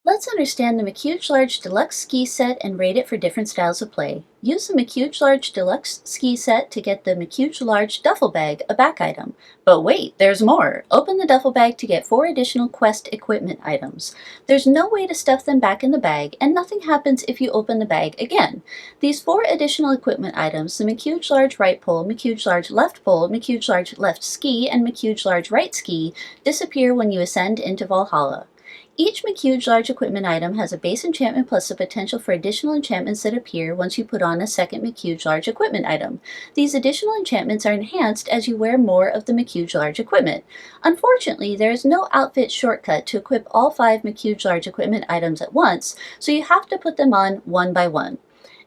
Let's understand the McHugeLarge Deluxe Ski Set and rate it for different styles of play. Use the McHugeLarge Deluxe Ski Set to get the McHugeLarge Duffel Bag, a back item. But wait, there's more! Open the duffel bag to get 4 additional quest equipment items. There's no way to stuff them back in the bag, and nothing happens if you open the bag again. These 4 additional equipment items, the McHugeLarge Right Pole, McHugeLarge Left Pole, McHugeLarge Left Ski, and McHugeLarge Right Ski, disappear when you ascend into Valhalla. Each McHugeLarge equipment item has a base enchantment plus the potential for additional enchantments that appear once you put on a second McHugeLarge equipment item. These additional enchantments are enhanced as you wear more of the McHugeLarge equipment. Unfortunately, there is no outfit shortcut to equip all 5 McHugeLarge equipment items at once, so you have to put them on one by one.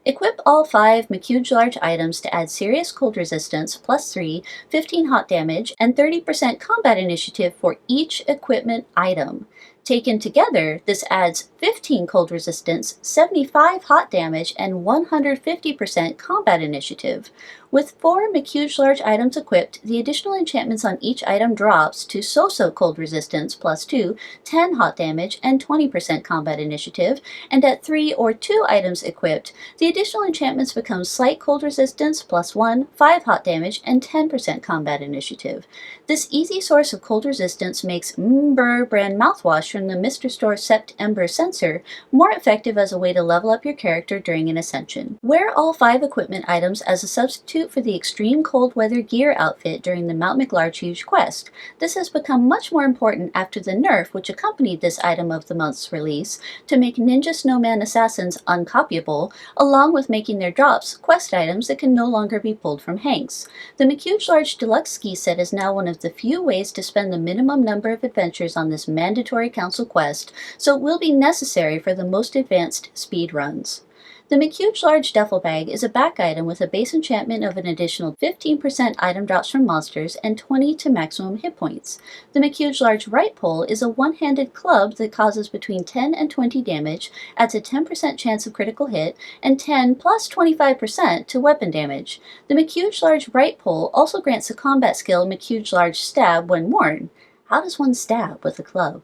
Equip all 5 McHugeLarge items to add serious cold resistance, +3, 15 hot damage, and 30% combat initiative for each equipment item. Taken together, this adds 15 cold resistance, 75 hot damage, and 150% combat initiative. With 4 McHugeLarge items equipped, the additional enchantments on each item drops to so-so cold resistance, +2, 10 hot damage, and 20% combat initiative, and at 3 or 2 items equipped, the additional enchantments become slight cold resistance, +1, 5 hot damage, and 10% combat initiative. This easy source of cold resistance makes Mmm-brr brand mouthwash from the Mr. Store Sept Ember sensor more effective as a way to level up your character during an ascension. Wear all 5 equipment items as a substitute for the extreme cold weather gear outfit during the McLargeHuge quest. This has become much more important after the nerf which accompanied this item of the month's release to make Ninja Snowman Assassins uncopyable, along with making their drops quest items that can no longer be pulled from Hanks. The McHugeLarge Deluxe Ski Set is now one of the few ways to spend the minimum number of adventures on this mandatory council quest, so it will be necessary for the most advanced speed runs. The McHugeLarge Duffel Bag is a back item with a base enchantment of an additional 15% item drops from monsters and 20 to maximum hit points. The McHugeLarge Right Pole is a one-handed club that causes between 10 and 20 damage, adds a 10% chance of critical hit, and 10 plus 25% to weapon damage. The McHugeLarge Right Pole also grants the combat skill McHugeLarge Stab when worn. How does one stab with a club?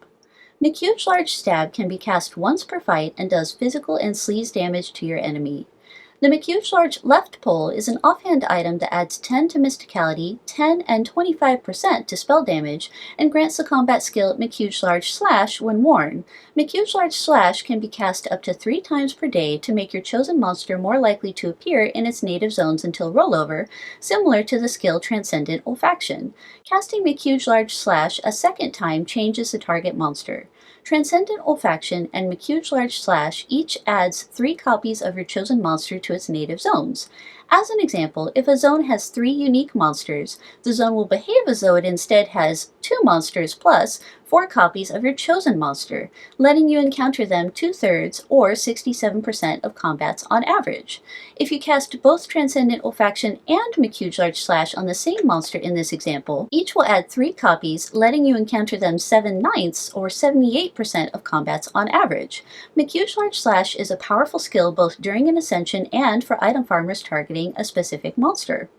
McHugeLarge Stab can be cast once per fight and does physical and sleaze damage to your enemy. The McHugeLarge Left Pole is an offhand item that adds 10 to Mysticality, 10 and 25% to spell damage, and grants the combat skill McHugeLarge Slash when worn. McHugeLarge Slash can be cast up to 3 times per day to make your chosen monster more likely to appear in its native zones until rollover, similar to the skill Transcendent Olfaction. Casting McHugeLarge Slash a second time changes the target monster. Transcendent Olfaction and McHugeLarge Slash each adds 3 copies of your chosen monster to its native zones. As an example, if a zone has 3 unique monsters, the zone will behave as though it instead has 2 monsters plus 4 copies of your chosen monster, letting you encounter them 2/3 or 67% of combats on average. If you cast both Transcendent Olfaction and McHugeLarge Slash on the same monster in this example, each will add 3 copies, letting you encounter them 7/9 or 78% of combats on average. McHugeLarge Slash is a powerful skill both during an ascension and for item farmers targeting a specific monster.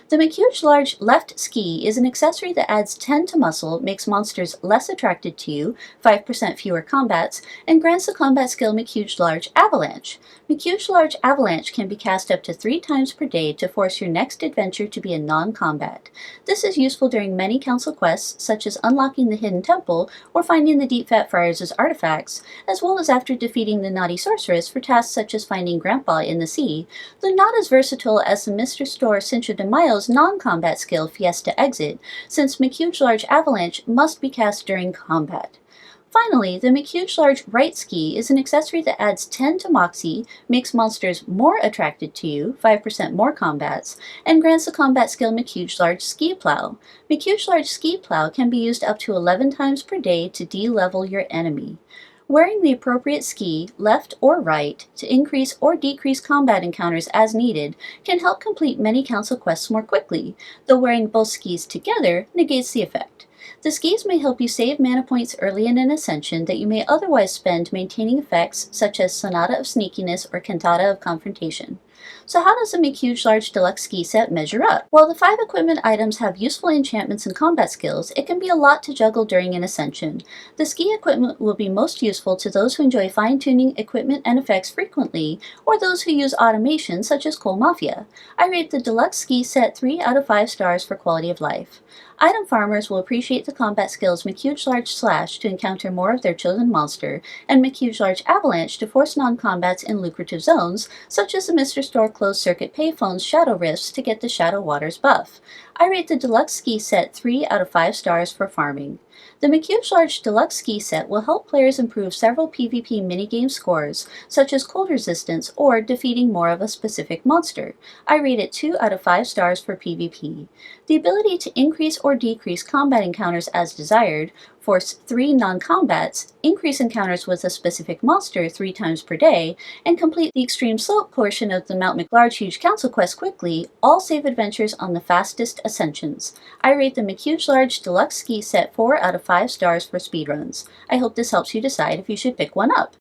The McHugeLarge Left Ski is an accessory that adds 10 to muscle, makes monsters less attracted to you, 5% fewer combats, and grants the combat skill McHugeLarge Avalanche. McHugeLarge Avalanche can be cast up to 3 times per day to force your next adventure to be a non-combat. This is useful during many council quests, such as unlocking the Hidden Temple or finding the Deep Fat Friars' artifacts, as well as after defeating the Naughty Sorceress for tasks such as finding Grandpa in the sea, though not as versatile as the Mr. Store Cinco de Mayo's non-combat skill Fiesta Exit, since McHugeLarge Avalanche must be cast during combat. Finally, the McHugeLarge Right Ski is an accessory that adds 10 to Moxie, makes monsters more attracted to you, 5% more combats, and grants the combat skill McHugeLarge Ski Plow. McHugeLarge Ski Plow can be used up to 11 times per day to de-level your enemy. Wearing the appropriate ski, left or right, to increase or decrease combat encounters as needed can help complete many council quests more quickly, though wearing both skis together negates the effect. The skis may help you save mana points early in an ascension that you may otherwise spend maintaining effects such as Sonata of Sneakiness or Cantata of Confrontation. So how does the McHugeLarge Deluxe Ski Set measure up? While the 5 equipment items have useful enchantments and combat skills, it can be a lot to juggle during an ascension. The ski equipment will be most useful to those who enjoy fine-tuning equipment and effects frequently, or those who use automation such as Coal Mafia. I rate the Deluxe Ski Set 3 out of 5 stars for quality of life. Item farmers will appreciate the combat skills McHugeLarge Slash to encounter more of their chosen monster, and McHugeLarge Avalanche to force non-combats in lucrative zones, such as the Mr. Store closed circuit payphone's Shadow Rifts to get the Shadow Waters buff. I rate the Deluxe Ski Set 3 out of 5 stars for farming. The McHugeLarge Deluxe Ski Set will help players improve several PvP minigame scores, such as cold resistance or defeating more of a specific monster. I rate it 2 out of 5 stars for PvP. The ability to increase or decrease combat encounters as desired, force 3 non-combats, increase encounters with a specific monster 3 times per day, and complete the extreme slope portion of the Mount McLargeHuge Council Quest quickly, all save adventures on the fastest ascensions. I rate the McHugeLarge Deluxe Ski Set 4 out of 5 stars for speedruns. I hope this helps you decide if you should pick one up.